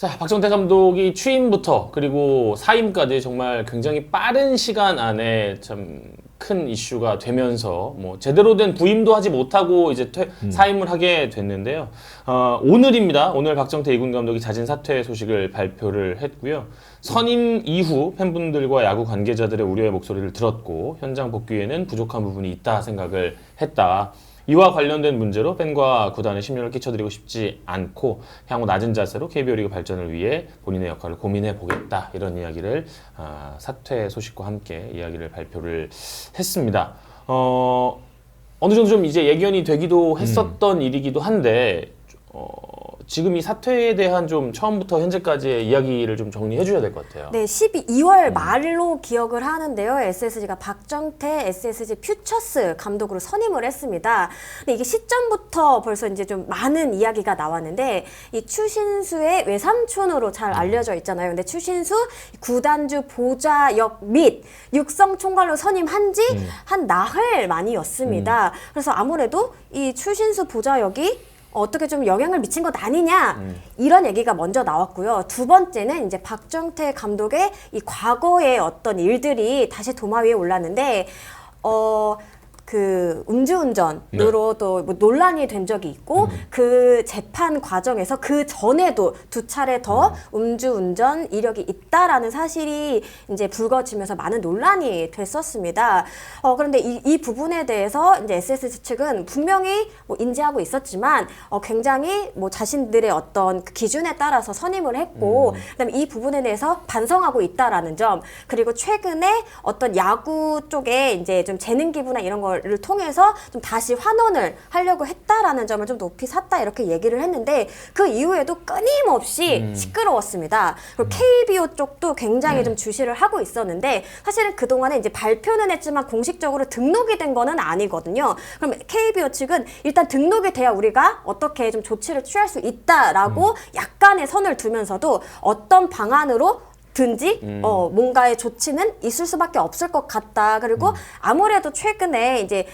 자, 박정태 감독이 취임부터 그리고 사임까지 정말 굉장히 빠른 시간 안에 참 큰 이슈가 되면서 뭐 제대로 된 부임도 하지 못하고 이제 사임을 하게 됐는데요. 오늘입니다. 오늘 박정태 2군 감독이 자진 사퇴 소식을 발표를 했고요. 선임 이후 팬분들과 야구 관계자들의 우려의 목소리를 들었고 현장 복귀에는 부족한 부분이 있다 생각을 했다. 이와 관련된 문제로 팬과 구단에 심려를 끼쳐드리고 싶지 않고 향후 낮은 자세로 KBO 리그 발전을 위해 본인의 역할을 고민해 보겠다, 이런 이야기를 사퇴 소식과 함께 이야기를 발표를 했습니다. 어느 정도 좀 이제 예견이 되기도 했었던 일이기도 한데 지금 이 사퇴에 대한 좀 처음부터 현재까지의 이야기를 좀 정리해 줘야 될 것 같아요. 네, 12월 말로 기억을 하는데요. SSG가 박정태 SSG 퓨처스 감독으로 선임을 했습니다. 근데 이게 시점부터 벌써 이제 좀 많은 이야기가 나왔는데, 이 추신수의 외삼촌으로 잘 알려져 있잖아요. 근데 추신수 구단주 보좌역 및 육성 총괄로 선임한 지 한 나흘 만이었습니다. 그래서 아무래도 이 추신수 보좌역이 어떻게 좀 영향을 미친 것 아니냐, 이런 얘기가 먼저 나왔고요. 두 번째는 이제 박정태 감독의 이 과거의 어떤 일들이 다시 도마 위에 올랐는데, 그 음주운전으로 또 뭐 논란이 된 적이 있고, 그 재판 과정에서 그 전에도 두 차례 더 음주운전 이력이 있다라는 사실이 이제 불거지면서 많은 논란이 됐었습니다. 그런데 이 부분에 대해서 이제 SSG 측은 분명히 뭐 인지하고 있었지만 굉장히 뭐 자신들의 어떤 그 기준에 따라서 선임을 했고, 그다음에 이 부분에 대해서 반성하고 있다라는 점, 그리고 최근에 어떤 야구 쪽에 이제 좀 재능 기부나 이런 걸 를 통해서 좀 다시 환원을 하려고 했다라는 점을 좀 높이 샀다, 이렇게 얘기를 했는데, 그 이후에도 끊임없이 시끄러웠습니다. 그리고 KBO 쪽도 굉장히 좀 주시를 하고 있었는데, 사실은 그동안에 이제 발표는 했지만 공식적으로 등록이 된 거는 아니거든요. 그럼 KBO 측은 일단 등록이 돼야 우리가 어떻게 좀 조치를 취할 수 있다라고 약간의 선을 두면서도 어떤 방안으로 든지 뭔가의 조치는 있을 수밖에 없을 것 같다. 그리고 아무래도 최근에 이제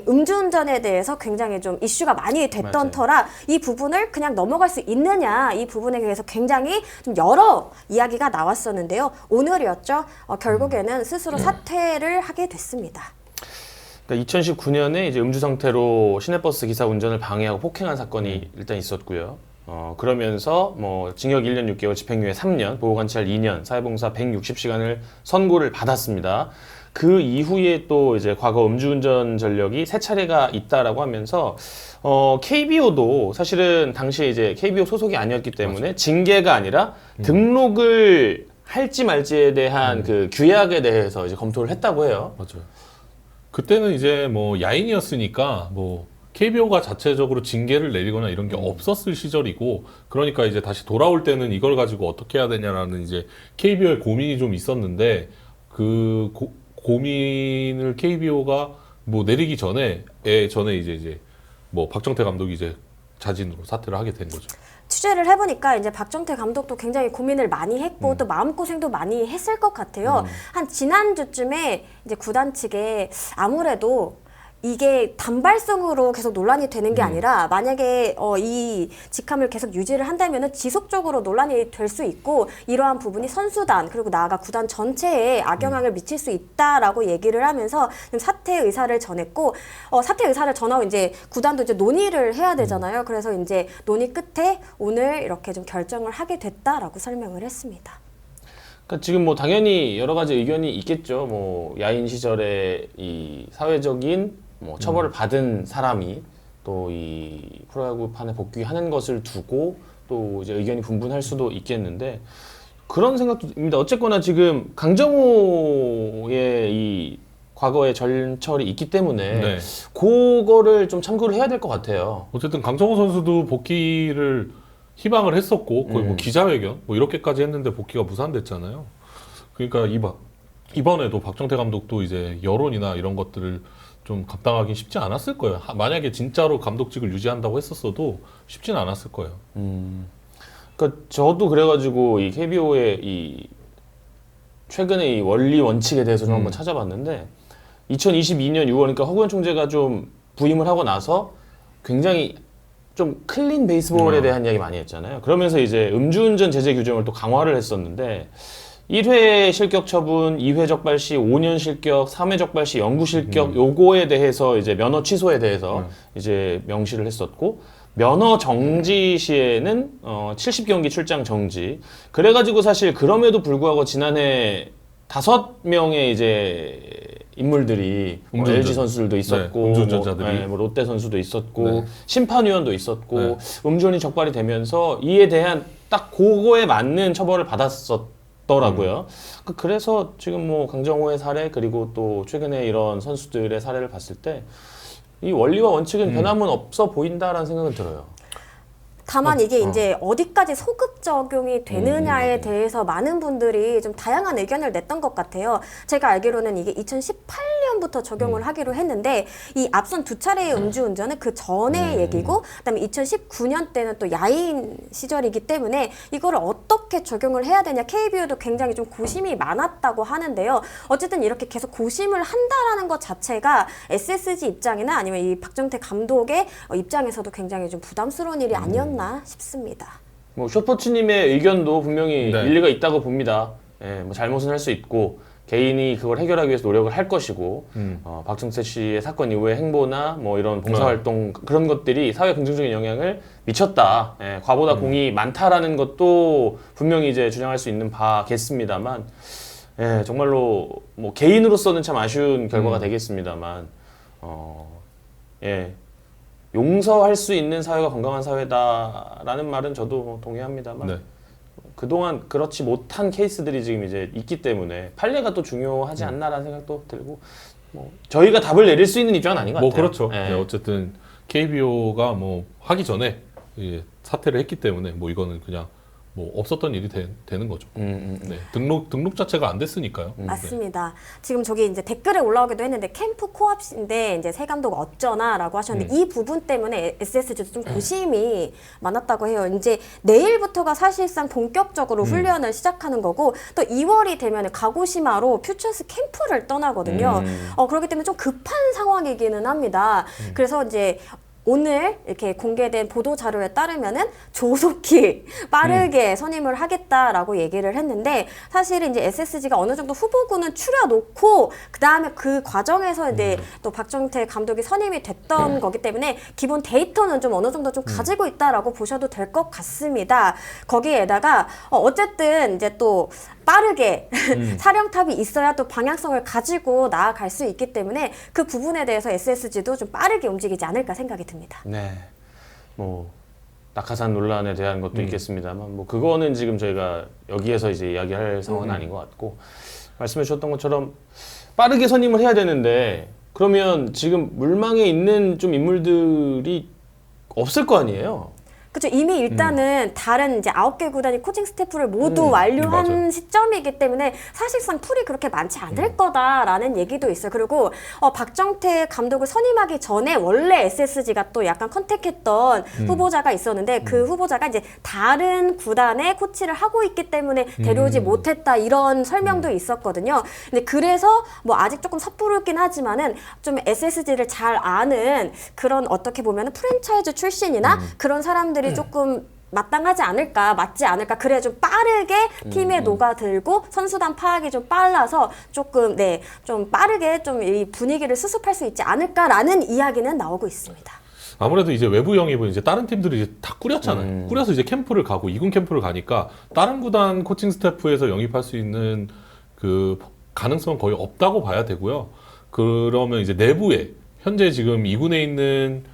음주운전에 대해서 굉장히 좀 이슈가 많이 됐던 맞아요. 터라 이 부분을 그냥 넘어갈 수 있느냐, 이 부분에 대해서 굉장히 좀 여러 이야기가 나왔었는데요. 오늘이었죠. 결국에는 스스로 사퇴를 하게 됐습니다. 그러니까 2019년에 이제 음주 상태로 시내버스 기사 운전을 방해하고 폭행한 사건이 일단 있었고요. 그러면서 뭐 징역 1년 6개월, 집행유예 3년, 보호관찰 2년, 사회봉사 160시간을 선고를 받았습니다. 그 이후에 또 이제 과거 음주운전 전력이 3차례가 있다라고 하면서 KBO도 사실은 당시에 이제 KBO 소속이 아니었기 때문에 맞아. 징계가 아니라 등록을 할지 말지에 대한 그 규약에 대해서 이제 검토를 했다고 해요. 맞아요. 그때는 이제 뭐 야인이었으니까 뭐 KBO가 자체적으로 징계를 내리거나 이런 게 없었을 시절이고, 그러니까 이제 다시 돌아올 때는 이걸 가지고 어떻게 해야 되냐라는 이제 KBO의 고민이 좀 있었는데, 그 고민을 KBO가 뭐 내리기 전에 이제 뭐 박정태 감독이 이제 자진으로 사퇴를 하게 된 거죠. 취재를 해보니까 이제 박정태 감독도 굉장히 고민을 많이 했고 또 마음고생도 많이 했을 것 같아요. 한 지난주쯤에 이제 구단 측에 아무래도 이게 단발성으로 계속 논란이 되는 게 아니라, 만약에 이 직함을 계속 유지를 한다면은 지속적으로 논란이 될 수 있고, 이러한 부분이 선수단 그리고 나아가 구단 전체에 악영향을 미칠 수 있다라고 얘기를 하면서 좀 사퇴 의사를 전했고, 사퇴 의사를 전하고 이제 구단도 이제 논의를 해야 되잖아요. 그래서 이제 논의 끝에 오늘 이렇게 좀 결정을 하게 됐다라고 설명을 했습니다. 그러니까 지금 뭐 당연히 여러 가지 의견이 있겠죠. 뭐 야인 시절에 이 사회적인 뭐 처벌을 받은 사람이 또 이 프로야구판에 복귀하는 것을 두고 또 이제 의견이 분분할 수도 있겠는데, 그런 생각도 듭니다. 어쨌거나 지금 강정호의 이 과거의 전철이 있기 때문에 그거를 좀 참고를 해야 될 것 같아요. 어쨌든 강정호 선수도 복귀를 희망을 했었고, 거의 뭐 기자회견 뭐 이렇게까지 했는데 복귀가 무산됐잖아요. 그러니까 이번에도 박정태 감독도 이제 여론이나 이런 것들을 좀 감당하기 쉽지 않았을 거예요. 만약에 진짜로 감독직을 유지한다고 했었어도 쉽지는 않았을 거예요. 그러니까 저도 그래가지고 이 KBO의 이 최근의 이 원리 원칙에 대해서 좀 한번 찾아봤는데, 2022년 6월, 그러니까 허구현 총재가 좀 부임을 하고 나서 굉장히 좀 클린 베이스볼에 대한 이야기 많이 했잖아요. 그러면서 이제 음주운전 제재 규정을 또 강화를 했었는데 1회 실격 처분, 2회 적발 시 5년 실격, 3회 적발 시 영구 실격 요거에 대해서 이제 면허 취소에 대해서 이제 명시를 했었고 면허 정지 시에는 70경기 출장 정지. 그래가지고 사실 그럼에도 불구하고 지난해 5명의 이제 인물들이 뭐 음주운전. LG 선수들도 있었고, 네, 음주운전자들이. 뭐 롯데 선수도 있었고, 네. 심판위원도 있었고, 네. 음주운이 적발이 되면서 이에 대한 딱 그거에 맞는 처벌을 받았었더라고요. 그래서 지금 뭐 강정호의 사례 그리고 또 최근에 이런 선수들의 사례를 봤을 때 이 원리와 원칙은 변함은 없어 보인다라는 생각은 들어요. 다만 이게 이제 어디까지 소급 적용이 되느냐에 대해서 많은 분들이 좀 다양한 의견을 냈던 것 같아요. 제가 알기로는 이게 2018년부터 적용을 하기로 했는데 이 앞선 2차례의 음주운전은 그 전의 얘기고 그다음에 2019년 때는 또 야인 시절이기 때문에 이거를 어떻게 적용을 해야 되냐 KBO도 굉장히 좀 고심이 많았다고 하는데요. 어쨌든 이렇게 계속 고심을 한다라는 것 자체가 SSG 입장이나 아니면 이 박정태 감독의 입장에서도 굉장히 좀 부담스러운 일이 아니었나 싶습니다. 뭐 쇼포츠님의 의견도 분명히 네. 일리가 있다고 봅니다. 예, 뭐 잘못은 할 수 있고 개인이 그걸 해결하기 위해서 노력을 할 것이고 박정태 씨의 사건 이후의 행보나 뭐 이런 봉사활동 그런 것들이 사회 긍정적인 영향을 미쳤다. 예, 과보다 공이 많다라는 것도 분명히 이제 주장할 수 있는 바겠습니다만, 예, 정말로 뭐 개인으로서는 참 아쉬운 결과가 되겠습니다만, 예. 용서할 수 있는 사회가 건강한 사회다라는 말은 저도 동의합니다만 네. 그동안 그렇지 못한 케이스들이 지금 이제 있기 때문에 판례가 또 중요하지 않나라는 생각도 들고 뭐 저희가 답을 내릴 수 있는 입장은 아닌 것 같아요. 뭐 그렇죠. 예. 네, 어쨌든 KBO가 뭐 하기 전에 이제 사퇴를 했기 때문에 뭐 이거는 그냥 뭐 없었던 일이 되는 거죠. 네, 등록 자체가 안 됐으니까요. 맞습니다. 지금 저기 이제 댓글에 올라오기도 했는데 캠프 코앞인데 이제 새 감독 어쩌나라고 하셨는데 이 부분 때문에 SSG도 좀 고심이 많았다고 해요. 이제 내일부터가 사실상 본격적으로 훈련을 시작하는 거고 또 2월이 되면 가고시마로 퓨처스 캠프를 떠나거든요. 그렇기 때문에 좀 급한 상황이기는 합니다. 그래서 이제 오늘 이렇게 공개된 보도 자료에 따르면은 조속히 빠르게 선임을 하겠다라고 얘기를 했는데 사실은 이제 SSG가 어느 정도 후보군은 추려놓고 그 다음에 그 과정에서 이제 또 박정태 감독이 선임이 됐던 거기 때문에 기본 데이터는 좀 어느 정도 좀 가지고 있다라고 보셔도 될 것 같습니다. 거기에다가 어쨌든 이제 또 빠르게 사령탑이 있어야 또 방향성을 가지고 나아갈 수 있기 때문에 그 부분에 대해서 SSG도 좀 빠르게 움직이지 않을까 생각이 듭니다. 네. 뭐 낙하산 논란에 대한 것도 있겠습니다만 뭐 그거는 지금 저희가 여기에서 이제 이야기할 상황은 아닌 것 같고 말씀해 주셨던 것처럼 빠르게 선임을 해야 되는데 그러면 지금 물망에 있는 좀 인물들이 없을 거 아니에요. 그렇죠. 이미 일단은 다른 이제 9개 구단이 코칭 스태프를 모두 완료한 맞아요. 시점이기 때문에 사실상 풀이 그렇게 많지 않을 거다라는 얘기도 있어요. 그리고 박정태 감독을 선임하기 전에 원래 SSG가 또 약간 컨택했던 후보자가 있었는데 그 후보자가 이제 다른 구단에 코치를 하고 있기 때문에 데려오지 못했다 이런 설명도 있었거든요. 근데 그래서 뭐 아직 조금 섣부르긴 하지만은 좀 SSG를 잘 아는 그런 어떻게 보면은 프랜차이즈 출신이나 그런 사람들이 조금 마땅하지 않을까, 맞지 않을까. 그래야 좀 빠르게 팀에 녹아들고 선수단 파악이 좀 빨라서 조금 좀 빠르게 좀 이 분위기를 수습할 수 있지 않을까라는 이야기는 나오고 있습니다. 아무래도 이제 외부 영입은 이제 다른 팀들이 이제 다 꾸렸잖아요. 꾸려서 이제 캠프를 가고 2군 캠프를 가니까 다른 구단 코칭 스태프에서 영입할 수 있는 그 가능성은 거의 없다고 봐야 되고요. 그러면 이제 내부에 현재 지금 2군에 있는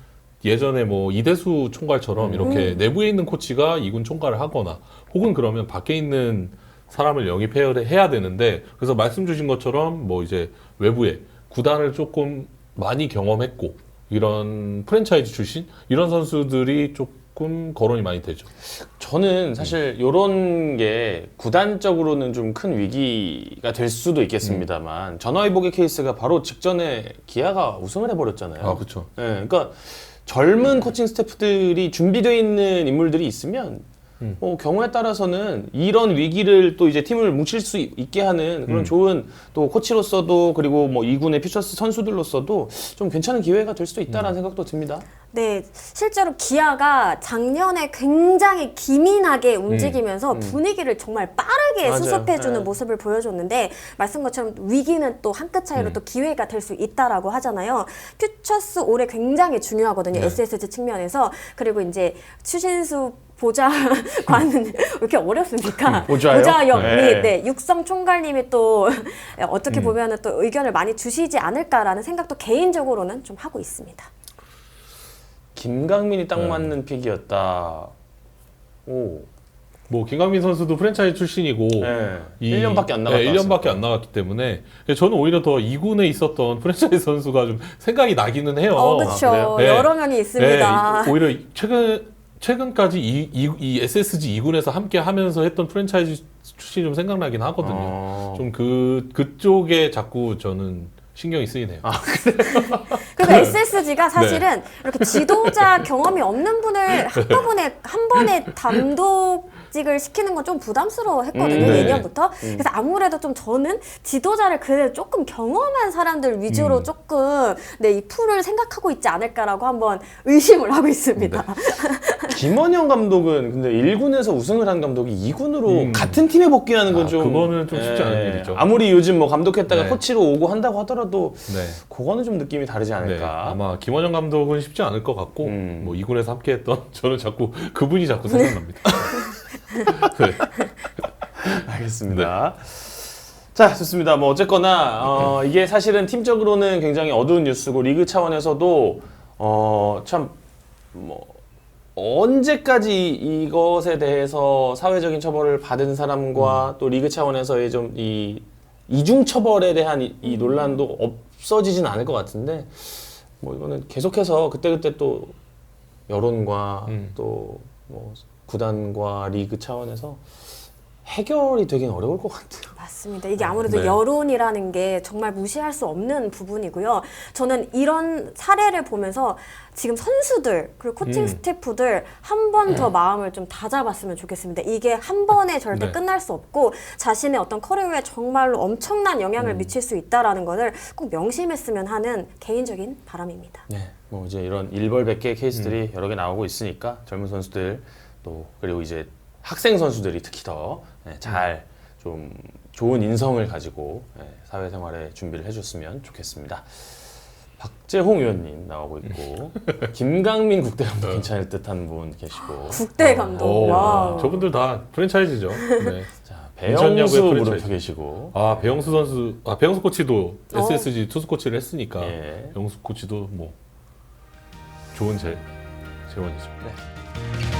예전에 뭐 이대수 총괄처럼 이렇게 내부에 있는 코치가 2군 총괄을 하거나 혹은 그러면 밖에 있는 사람을 영입해야 되는데 그래서 말씀 주신 것처럼 뭐 이제 외부에 구단을 조금 많이 경험했고 이런 프랜차이즈 출신 이런 선수들이 조금 거론이 많이 되죠. 저는 사실 이런 게 구단적으로는 좀 큰 위기가 될 수도 있겠습니다만 전화위복의 케이스가 바로 직전에 기아가 우승을 해버렸잖아요. 아, 그렇죠. 네, 그러니까 젊은 코칭 스태프들이 준비되어 있는 인물들이 있으면 경우에 따라서는 이런 위기를 또 이제 팀을 뭉칠 수 있게 하는 그런 좋은 또 코치로서도 그리고 뭐 2군의 퓨처스 선수들로서도 좀 괜찮은 기회가 될 수도 있다라는 생각도 듭니다. 네, 실제로 기아가 작년에 굉장히 기민하게 움직이면서 분위기를 정말 빠르게 맞아요. 수습해주는 네. 모습을 보여줬는데 말씀 것처럼 위기는 또 한 끗 차이로 또 기회가 될 수 있다라고 하잖아요. 퓨처스 올해 굉장히 중요하거든요. 네. SSG 측면에서. 그리고 이제 추신수 보좌관은 왜 이렇게 어렵습니까? 보좌요? 보좌역 네. 및 네, 육성 총괄님이 또 어떻게 보면은 또 의견을 많이 주시지 않을까라는 생각도 개인적으로는 좀 하고 있습니다. 김강민이 딱 맞는 픽이었다. 오. 뭐 김강민 선수도 프랜차이즈 출신이고 네. 1년밖에 안 나갔다 1년밖에 안 나갔기 때문에 저는 오히려 더 2군에 있었던 프랜차이즈 선수가 좀 생각이 나기는 해요. 그렇죠. 그래요? 네. 여러 면이 있습니다. 네, 오히려 최근까지 이 SSG 2군에서 함께 하면서 했던 프랜차이즈 출신이 좀 생각나긴 하거든요. 좀 그쪽에 자꾸 저는 신경이 쓰이네요. 그러니까 SSG가 사실은 이렇게 지도자 경험이 없는 분을 한꺼번에 한 번에 단독직을 시키는 건 좀 부담스러워 했거든요, 네. 예년부터. 그래서 아무래도 좀 저는 지도자를 그래도 조금 경험한 사람들 위주로 조금 네, 이 풀을 생각하고 있지 않을까라고 한번 의심을 하고 있습니다. 김원영 감독은 근데 1군에서 우승을 한 감독이 2군으로 같은 팀에 복귀하는 건 좀 그거는 좀 쉽지 않은 일이죠. 아무리 요즘 뭐 감독했다가 네. 코치로 오고 한다고 하더라도 네. 그거는 좀 느낌이 다르지 네, 않을까. 아마 김원영 감독은 쉽지 않을 것 같고 뭐 2군에서 함께했던 저는 자꾸 그분이 자꾸 생각납니다. 네. 알겠습니다. 자, 좋습니다. 뭐 어쨌거나 이게 사실은 팀적으로는 굉장히 어두운 뉴스고 리그 차원에서도 참 뭐 언제까지 이것에 대해서 사회적인 처벌을 받은 사람과 또 리그 차원에서의 좀 이 이중 처벌에 대한 이 논란도 없어지진 않을 것 같은데 뭐 이거는 계속해서 그때그때 또 여론과 또 뭐 구단과 리그 차원에서 해결이 되긴 어려울 것 같아요. 맞습니다. 이게 아무래도 네. 여론이라는 게 정말 무시할 수 없는 부분이고요. 저는 이런 사례를 보면서 지금 선수들 그리고 코칭 스태프들 한 번 더 마음을 좀 다잡았으면 좋겠습니다. 이게 한 번에 절대 네. 끝날 수 없고 자신의 어떤 커리어에 정말로 엄청난 영향을 미칠 수 있다라는 것을 꼭 명심했으면 하는 개인적인 바람입니다. 네, 뭐 이제 이런 일벌백계 케이스들이 여러 개 나오고 있으니까 젊은 선수들 또 그리고 이제 학생 선수들이 특히 더 잘 좀 좋은 인성을 가지고 사회생활에 준비를 해줬으면 좋겠습니다. 박재홍 의원님 나오고 있고 김강민 국대 감독 괜찮을 듯한 분 계시고 국대 감독. 와우. 저분들 다 프랜차이즈죠. 네. 자, 인천야구의 배영수 프랜차이즈. 물음표 계시고 아 배영수 선수, 배영수 코치도 SSG 투수 코치를 했으니까 예. 배영수 코치도 뭐 좋은 재원이죠. 네.